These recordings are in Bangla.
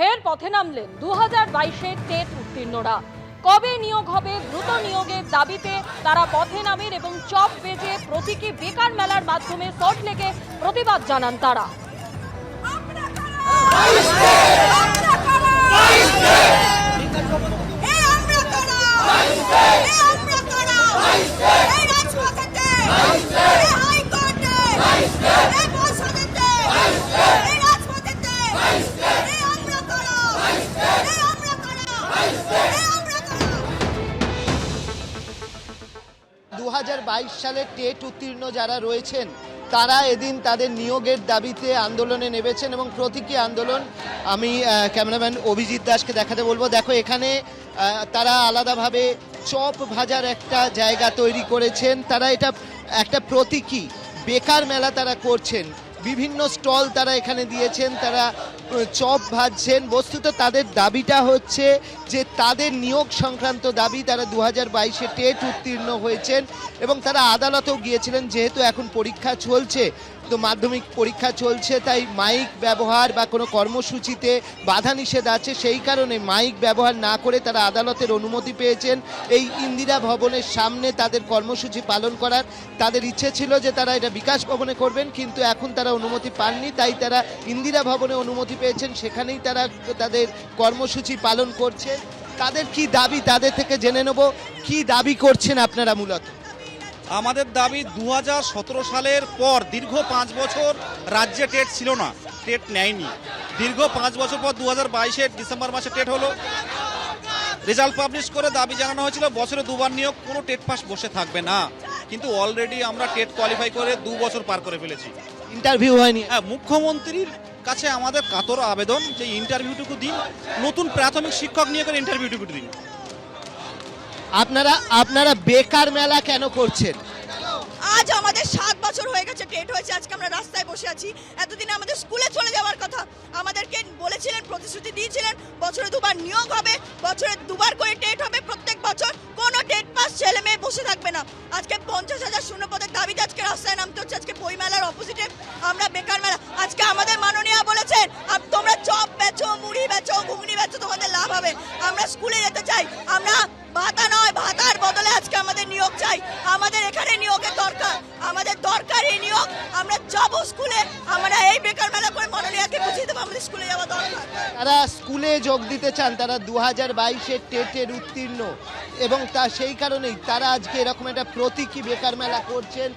ফের পথে নামলেন 2022-এর টেট উত্তীর্ণরা। কবে নিয়োগ হবে দ্রুত নিয়োগের দাবিতে তারা পথে নামেন এবং চপ বেজে প্রতীকী বেকার মেলার মাধ্যমে সল্টলেকে প্রতিবাদ জানান তারা। সালে টেট উত্তীর্ণ যারা রয়েছেন তারা এদিন তাদের নিয়োগের দাবিতে আন্দোলনে নেমেছেন এবং প্রতীকী আন্দোলন। আমি ক্যামেরাম্যান অভিজিৎ দাসকে দেখাতে বলবো, দেখো এখানে তারা আলাদাভাবে চপ ভাজার একটা জায়গা তৈরি করেছেন। তারা এটা একটা প্রতীকী বেকার মেলা তারা করছেন, বিভিন্ন স্টল তারা এখানে দিয়েছেন, তারা চপ ভাজছেন। বস্তুত তাদের দাবিটা হচ্ছে যে তাদের নিয়োগ সংক্রান্ত দাবি। তারা 2022-এ টেট উত্তীর্ণ হয়েছেন এবং তারা আদালতেও গিয়েছিলেন। যেহেতু এখন পরীক্ষা চলছে, তো মাধ্যমিক পরীক্ষা চলছে, তাই মাইক ব্যবহার বা কোনো কর্মসূচিতে বাধা নিষেধ আছে, সেই কারণে মাইক ব্যবহার না করে তারা আদালতের অনুমতি পেয়েছেন এই ইন্দিরা ভবনের সামনে তাদের কর্মসূচি পালন করার। তাদের ইচ্ছে ছিল যে তারা এটা বিকাশ ভবনে করবেন, কিন্তু এখন তারা অনুমতি পাননি, তাই তারা ইন্দিরা ভবনে অনুমতি পেয়েছেন, সেখানেই তারা তাদের কর্মসূচি পালন করছে। তাদের কি দাবি তাদের থেকে জেনে নেব। কি দাবি করছেন আপনারা? মূলত আমাদের দাবি 2017 সালের পর দীর্ঘ 5 বছর রাজ্যে টেট ছিল না, টেট নেয়নি। দীর্ঘ 5 বছর পর 2022-এর ডিসেম্বর মাসে টেট হলো। রেজাল্ট পাবলিশ করে দাবি জানানো হয়েছিল বছরে 2 বার নিয়োগ, কোনো টেট পাস বসে থাকবে না। কিন্তু অলরেডি আমরা টেট কোয়ালিফাই করে 2 বছর পার করে ফেলেছি। ইন্টারভিউ হয়নি। হ্যাঁ, মুখ্যমন্ত্রীর কাছে আমাদের কাতর আবেদন যে ইন্টারভিউটুকু দিন, নতুন প্রাথমিক শিক্ষক নিয়োগের ইন্টারভিউটুকু দিন। আপনারা বেকার মেলা কেন করছেন? আজ আমাদের 7 বছর হয়ে গেছে টেট হয়েছে, আজকে আমরা রাস্তায় বসে আছি। এতদিনে আমাদের স্কুলে চলে যাওয়ার কথা। আমাদেরকে বলেছিলেন, প্রতিশ্রুতি দিয়েছিলেন বছরে 2 বার নিয়োগ হবে, বছরে 2 বার করে টেট হবে প্রত্যেক বছর, কোনো টেট পাস ছেলে মেয়ে বসে থাকবে না। আজকে 50,000 শূন্যপদের দাবিতে আজকে রাস্তায় নামতে হচ্ছে। আজকে বই মেলার অপোজিটে আমরা বেকার মেলা। আজকে আমাদের মাননীয় বলেছেন তোমরা চপ বেচো, মুড়ি বেচো, ঘুগনি বেচো, তোমাদের লাভ হবে। আমরা স্কুলে যেতে চাই, আমরা ভাতা নয় ভাতার বদলে আজকে আমাদের নিয়োগ চাই। আমাদের এখানে নিয়োগের দরকার, আমাদের দরকার এই নিয়োগ। আমরা যাবো স্কুলে, আমরা এই বেকার মেলা করে মাননীয়কে বুঝিয়ে দেবো আমাদের স্কুলে যাওয়া দরকার। তারা স্কুলে যোগ দিতে চান, তারা 2022-এর টেটের উত্তীর্ণ এবং তা সেই কারণেই তারা আজকে এরকম একটা প্রতীকী বেকার মেলা করছেন।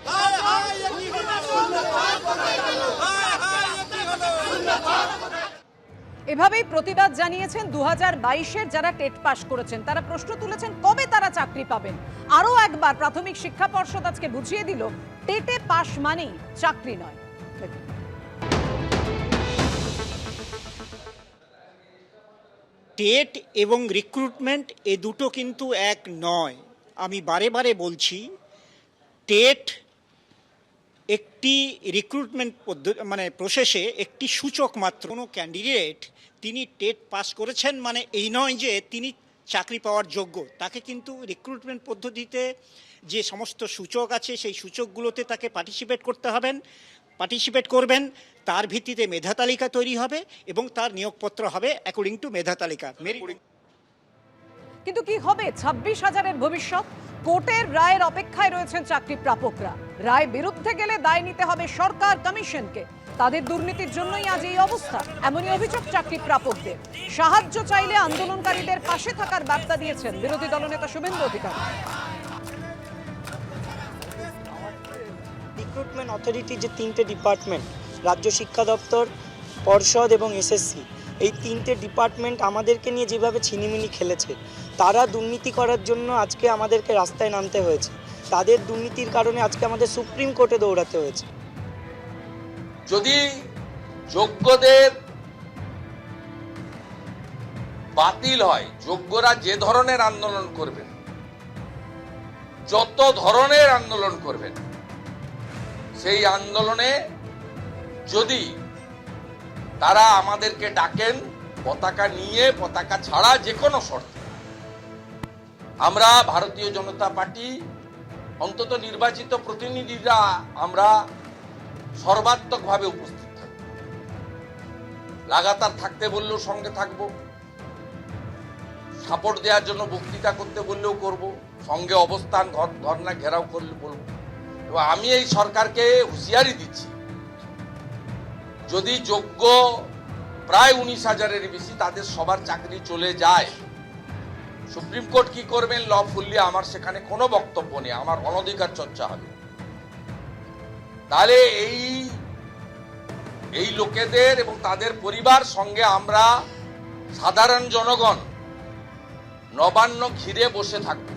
এভাবেই প্রতিবাদ জানিয়েছেন 2022-এর যারা টেট পাস করেছেন। তারা প্রশ্ন তুলেছেন কবে তারা চাকরি পাবেন। আরও একবার প্রাথমিক শিক্ষা পর্ষদ আজকে বুঝিয়ে দিল টেটে পাস মানেই চাকরি নয়। টেট এবং রিক্রুটমেন্ট এ দুটো কিন্তু এক নয়। আমি বারে বারে বলছি, টেট একটি রিক্রুটমেন্ট পদ্ধতি প্রসেসে একটি সূচক মাত্র। কোনো ক্যান্ডিডেট তিনি টেট পাস করেছেন মানে এই নয় যে তিনি চাকরি পাওয়ার যোগ্য। তাকে কিন্তু রিক্রুটমেন্ট পদ্ধতিতে যে সমস্ত সূচক আছে সেই সূচকগুলোতে তাকে পার্টিসিপেট করবেন। তার ভিত্তিতে মেধা তালিকা তৈরি হবে এবং তার নিয়োগপত্র হবে অ্যাকর্ডিং টু মেধা তালিকা। কিন্তু কি হবে 26,000-এর ভবিষ্যৎ? কোর্টের রায়ের অপেক্ষায় রয়েছেন চাকরি প্রাপকরা। রায় বিরুদ্ধে গেলে দায় নিতে হবে সরকার, কমিশনকে। তাদের দুর্নীতির জন্যই আজ এই অবস্থা, এমনই অভিযোগ চাকরি প্রাপকদের। সাহায্য চাইলে আন্দোলনকারীদের পাশে থাকার বার্তা দিয়েছেন বিরোধী দলনেতা শুভেন্দু অধিকারী। রিক্রুটমেন্ট অথরিটি যে 3টে ডিপার্টমেন্ট, রাজ্য শিক্ষা দপ্তর, পর্ষদ এবং এসএসসি, এই 3টে ডিপার্টমেন্ট আমাদেরকে নিয়ে যেভাবে ছিনিমিনি খেলেছে, তারা দুর্নীতি করার জন্য আজকে আমাদেরকে রাস্তায় নামতে হয়েছে। তাদের দুর্নীতির কারণে আজকে আমাদের সুপ্রিম কোর্টে দৌড়াতে হয়েছে। যদি যোগ্যদের বাতিল হয়, যোগ্যরা যে ধরনের আন্দোলন করবেন, যত ধরনের আন্দোলন করবেন, সেই আন্দোলনে যদি তারা আমাদেরকে ডাকেন পতাকা নিয়ে, পতাকা ছাড়া যে কোনো শর্তে, আমরা ভারতীয় জনতা পার্টি অন্তত নির্বাচিত প্রতিনিধিরা আমরা সর্বাত্মকভাবে উপস্থিত থাকব। লাগাতার থাকতে বললেও সঙ্গে থাকবো, সাপোর্ট দেওয়ার জন্য বক্তৃতা করতে বললেও করব, সঙ্গে অবস্থান ধর্ণা ঘেরাও করলে বলবো। এবং আমি এই সরকারকে হুঁশিয়ারি দিচ্ছি, যদি যোগ্য প্রায় 19,000-এর বেশি তাদের সবার চাকরি চলে যায়, সুপ্রিম কোর্ট কি করবেন লফুল্লি আমার সেখানে কোনো বক্তব্য নেই, আমার অনধিকার চর্চা হবে। তাহলে এই লোকেদের এবং তাদের পরিবার সঙ্গে আমরা সাধারণ জনগণ নবান্ন ঘিরে বসে থাকব।